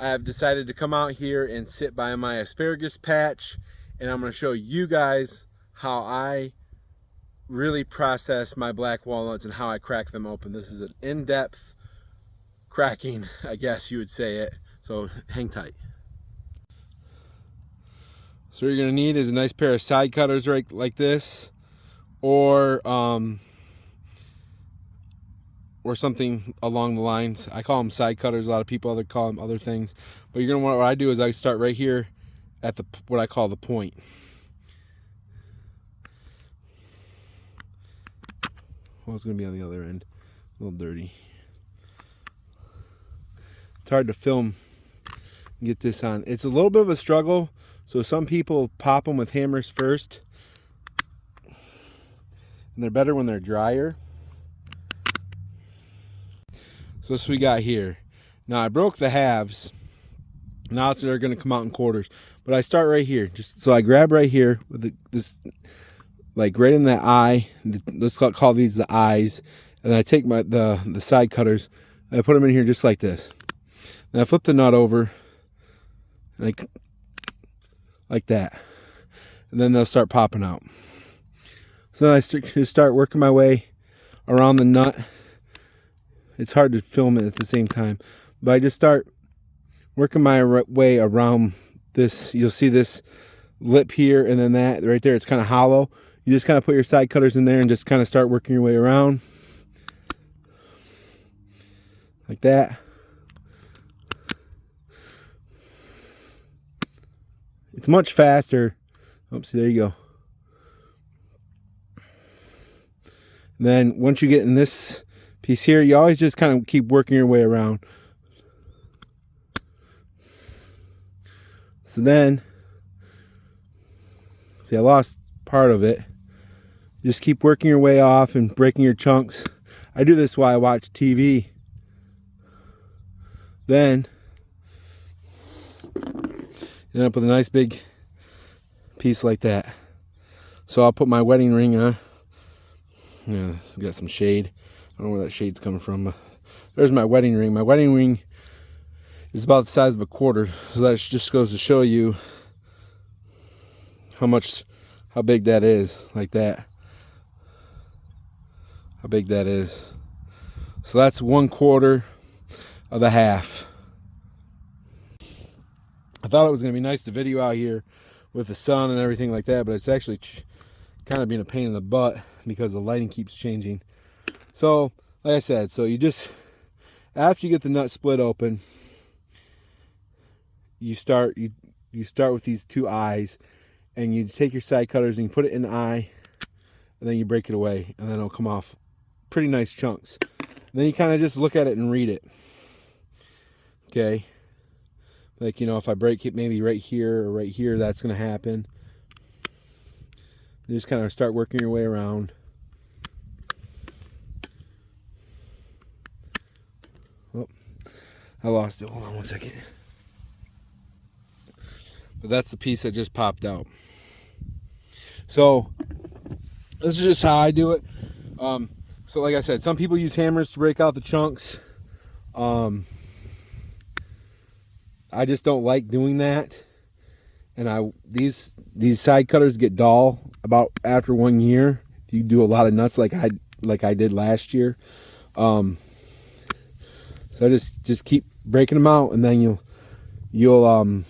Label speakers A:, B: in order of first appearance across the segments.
A: I have decided to come out here and sit by my asparagus patch, and I'm going to show you guys how I really process my black walnuts and how I crack them open. This is an in-depth cracking, I guess you would say it, so hang tight. So what you're going to need is a nice pair of side cutters right like this, or something along the lines. I call them side cutters. A lot of people call them other things. But you're gonna want, what I do is I start right here at the what I call the point. Well, it's gonna be on the other end. A little dirty. It's hard to film and get this on. It's a little bit of a struggle. So some people pop them with hammers first, and they're better when they're drier. So this we got here. Now I broke the halves. Now they're going to come out in quarters. But I start right here. Just so I grab right here with this, like right in the eye. Let's call these the eyes. And I take the side cutters and I put them in here just like this. And I flip the nut over, like that. And then they'll start popping out. So then I just start working my way around the nut. It's hard to film it at the same time, but I just start working my way around this. You'll see this lip here, and then that right there, it's kind of hollow. You just kind of put your side cutters in there and just kind of start working your way around like that. It's much faster. Oh, see, there you go. And then once you get in this piece here, you always just kind of keep working your way around. So then, see, I lost part of it. Just keep working your way off and breaking your chunks. I do this while I watch TV. Then you end up with a nice big piece like that. So I'll put my wedding ring on. Yeah, it's got some shade. I don't know where that shade's coming from, but there's my wedding ring. My wedding ring is about the size of a quarter, so that just goes to show you how big that is, like that. How big that is. So that's 1/4 of the half. I thought it was going to be nice to video out here with the sun and everything like that, but it's actually kind of being a pain in the butt because the lighting keeps changing. So, like I said, so you just, after you get the nut split open, you start with these two eyes, and you take your side cutters and you put it in the eye, and then you break it away, and then it'll come off pretty nice chunks. And then you kind of just look at it and read it. Okay? Like, you know, if I break it maybe right here or right here, that's going to happen. You just kind of start working your way around. Oh, I lost it. Hold on one second. But that's the piece that just popped out. So this is just how I do it. So like I said, some people use hammers to break out the chunks. I just don't like doing that. And these side cutters get dull about after 1 year. If you do a lot of nuts like I did last year. So I just keep breaking them out, and then you'll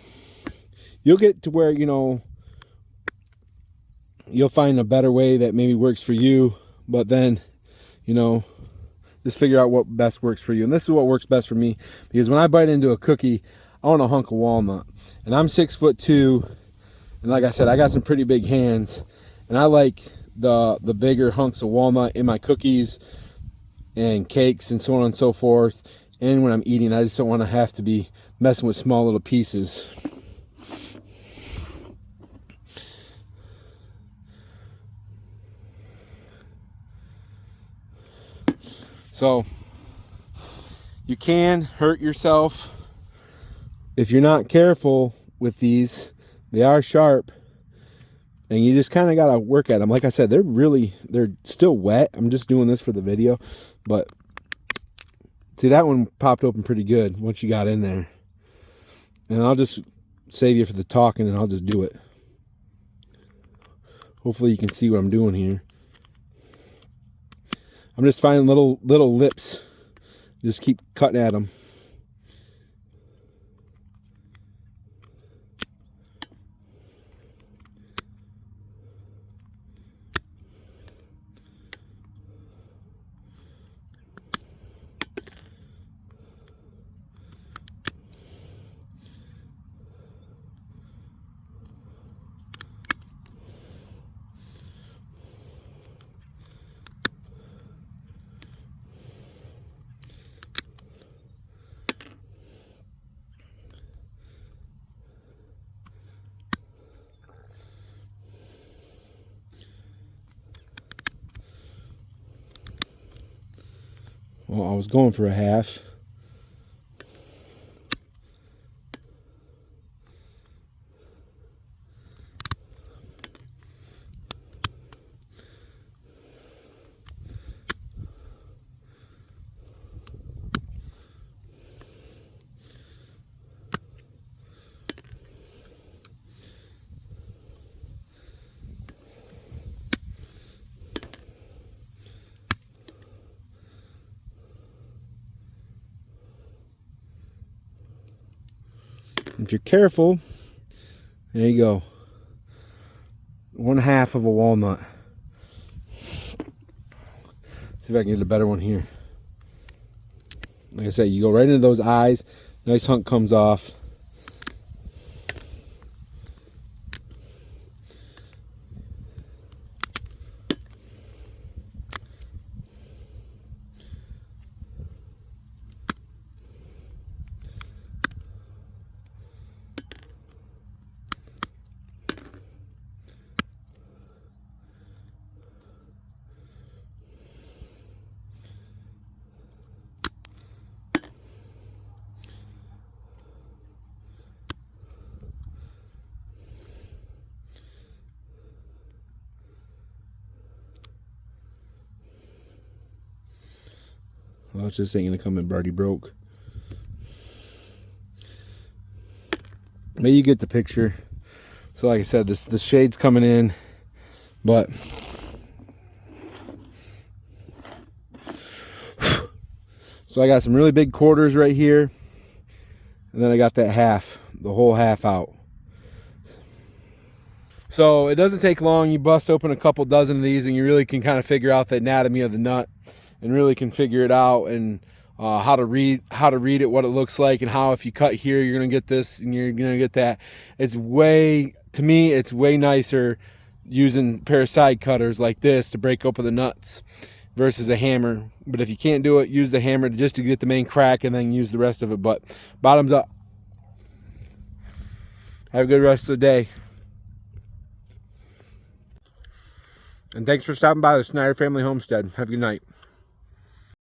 A: get to where, you know, you'll find a better way that maybe works for you. But then, you know, just figure out what best works for you. And this is what works best for me, because when I bite into a cookie, I want a hunk of walnut. And I'm 6'2", and like I said, I got some pretty big hands, and I like the bigger hunks of walnut in my cookies and cakes and so on and so forth. And when I'm eating, I just don't want to have to be messing with small little pieces. So you can hurt yourself if you're not careful with these. They are sharp, and you just kind of got to work at them. Like I said, they're still wet. I'm just doing this for the video, but see, that one popped open pretty good once you got in there. And I'll just save you for the talking, and I'll just do it. Hopefully you can see what I'm doing here. I'm just finding little lips. Just keep cutting at them. Well, I was going for a half. If you're careful, there you go. 1/2 of a walnut. See if I can get a better one here. Like I said, you go right into those eyes. Nice hunk comes off. Well, it's just ain't gonna come in already broke. But you get the picture. So like I said, the shade's coming in, but so I got some really big quarters right here, and then I got that half, the whole half out. So it doesn't take long. You bust open a couple dozen of these, and you really can kind of figure out the anatomy of the nut, and really can figure it out, and how to read it, what it looks like, and how if you cut here, you're gonna get this and you're gonna get that. It's way, to me, it's way nicer using a pair of side cutters like this to break open the nuts versus a hammer. But if you can't do it, use the hammer just to get the main crack, and then use the rest of it. But bottoms up. Have a good rest of the day. And thanks for stopping by the Snyder Family Homestead. Have a good night.